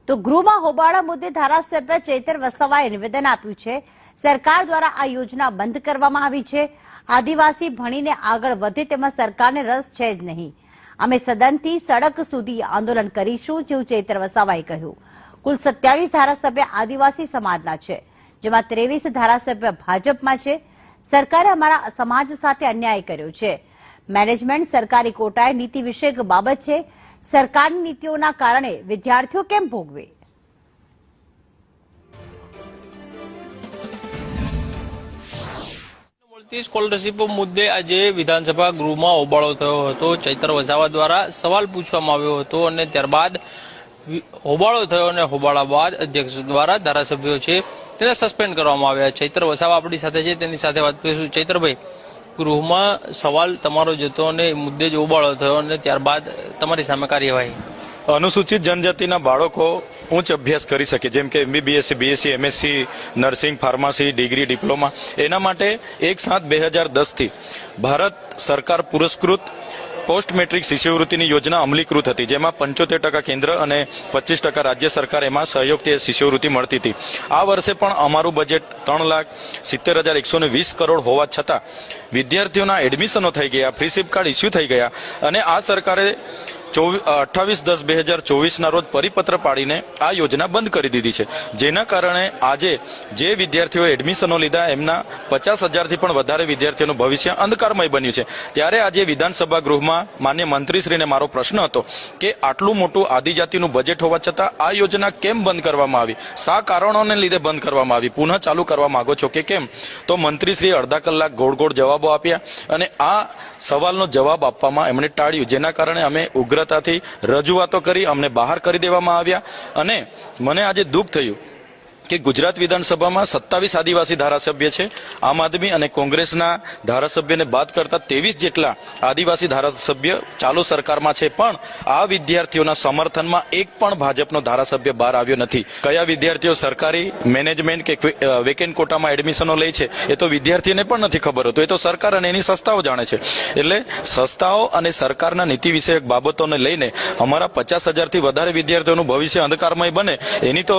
તો ગૃહમાં હોબાળા મુદ્દે ધારાસભ્ય ચૈતર વસાવાએ નિવેદન આપ્યું છે। સરકાર દ્વારા આ યોજના બંધ કરવામાં આવી છે। આદિવાસી ભણીને આગળ વધે તેમાં સરકારને રસ છે જ નહીં। અમે સદનથી સડક સુધી આંદોલન કરીશું, જેવું ચૈતર વસાવાએ કહ્યું। કુલ 27 ધારાસભ્ય આદિવાસી સમાજના છે, જેમાં 23 ધારાસભ્ય ભાજપમાં છે। સરકારે અમારા સમાજ સાથે અન્યાય કર્યો છે। મેનેજમેન્ટ સરકારી કોટાએ નીતિ વિષયક બાબત છે। સરકારની નીતિઓના કારણે વિદ્યાર્થીઓ કેમ ભોગવે? સ્કોલરશીપ મુદ્દે આજે વિધાનસભા ગૃહમાં હોબાળો થયો હતો। ચૈતર વસાવા દ્વારા સવાલ પૂછવામાં આવ્યો હતો અને ત્યારબાદ હોબાળો થયો અને હોબાળા બાદ અધ્યક્ષ દ્વારા ધારાસભ્યો છે તેને સસ્પેન્ડ કરવામાં આવ્યા। ચૈતર વસાવા આપણી સાથે છે, તેની સાથે વાત કરીશું। ચૈતરભાઈ, ગૃહમાં સવાલ તમારો જતો અને મુદ્દે જ હોબાળો થયો અને ત્યારબાદ તમારી સામે કાર્યવાહી। અનુસૂચિત જનજાતિના બાળકો ઉચ્ચ અભ્યાસ કરી શકે, જેમ કે MBBS, BSc, MSc, nursing, pharmacy, degree, diploma, એના માટે 1/7/2010 થી ભારત સરકાર પુરસ્કૃત પોસ્ટ મેટ્રિક શિષ્યવૃત્તિની યોજના અમલીકૃત હતી, જેમાં 75% કેન્દ્ર અને 25% રાજ્ય સરકાર એમાં સહયોગથી શિષ્યવૃત્તિ મળતી હતી। આ વર્ષે પણ અમારું બજેટ 3,70,120 કરોડ હોવા છતાં વિદ્યાર્થીઓના એડમિશનો થઈ ગયા, ફ્રી સિપ કાર્ડ ઇસ્યુ થઈ ગયા અને આ સરકારે 28/10/2024 રોજ પરિપત્ર પાડીને આ યોજના બંધ કરી દીધી છે, જેના કારણે આજે જે વિદ્યાર્થીઓએ એડમિશનો લીધા એમના 50,000થી પણ વધારે વિદ્યાર્થીઓનું ભવિષ્ય અંધકારમય બન્યું છે। ત્યારે આજે વિધાનસભા ગૃહમાં માન્ય મંત્રીશ્રીને મારો પ્રશ્ન હતો કે આટલું મોટું આદિજાતિનું બજેટ હોવા છતાં આ યોજના કેમ બંધ કરવામાં આવી, શા કારણોને લીધે બંધ કરવામાં આવી, પુનઃ ચાલુ કરવા માંગો છો કે કેમ? તો મંત્રીશ્રીએ અડધા કલાક ગોળ ગોળ જવાબો આપ્યા અને આ સવાલનો જવાબ આપવામાં એમણે ટાળ્યું, જેના કારણે અમે ઉગ્રતાથી રજૂઆતો કરી, અમને બહાર કરી દેવામાં આવ્યા અને મને આજે દુઃખ થયું કે ગુજરાત વિધાનસભામાં 27 આદિવાસી ધારાસભ્ય છે। આમ આદમી અને કોંગ્રેસના ધારાસભ્યને બાદ કરતા 23 જેટલા આદિવાસી ધારાસભ્ય ચાલુ સરકારમાં છે, પણ આ વિદ્યાર્થીઓના સમર્થનમાં એક પણ ભાજપનો ધારાસભ્ય બહાર આવ્યો નથી। કયા વિદ્યાર્થીઓ સરકારી મેનેજમેન્ટ કે વેકેન્ટ કોટામાં એડમિશનો લે છે એ તો વિદ્યાર્થીને પણ નથી ખબર હોતું, એ તો સરકાર અને એની સંસ્થાઓ જાણે છે। એટલે સંસ્થાઓ અને સરકારના નીતિ વિષયક બાબતોને લઈને અમારા 50,000થી વધારે વિદ્યાર્થીઓનું ભવિષ્ય અંધકારમય બને એની તો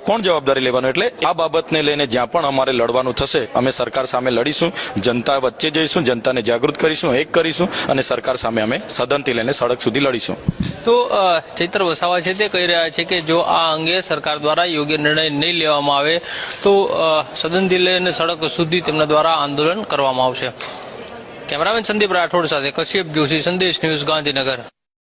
કોણ જવાબદારી? એટલે આ બાબતને લઈને જ્યાં પણ અમારે લડવાનું થશે અમે સરકાર સામે લડીશું, જનતા વચ્ચે જઈશું, જનતાને જાગૃત કરીશું, એક કરીશું અને સરકાર સામે અમે સદનથી લઈને સડક સુધી લડીશું। તો ચૈતર વસાવા છે તે કહી રહ્યા છે કે જો આ અંગે સરકાર દ્વારા યોગ્ય નિર્ણય નહીં લેવામાં આવે તો સદનથી લઈને સડક સુધી તેમના દ્વારા આંદોલન કરવામાં આવશે। કેમેરામેન સંદીપ રાઠોડ સાથે કશ્યપ જોશી, સંદેશ ન્યૂઝ, ગાંધીનગર।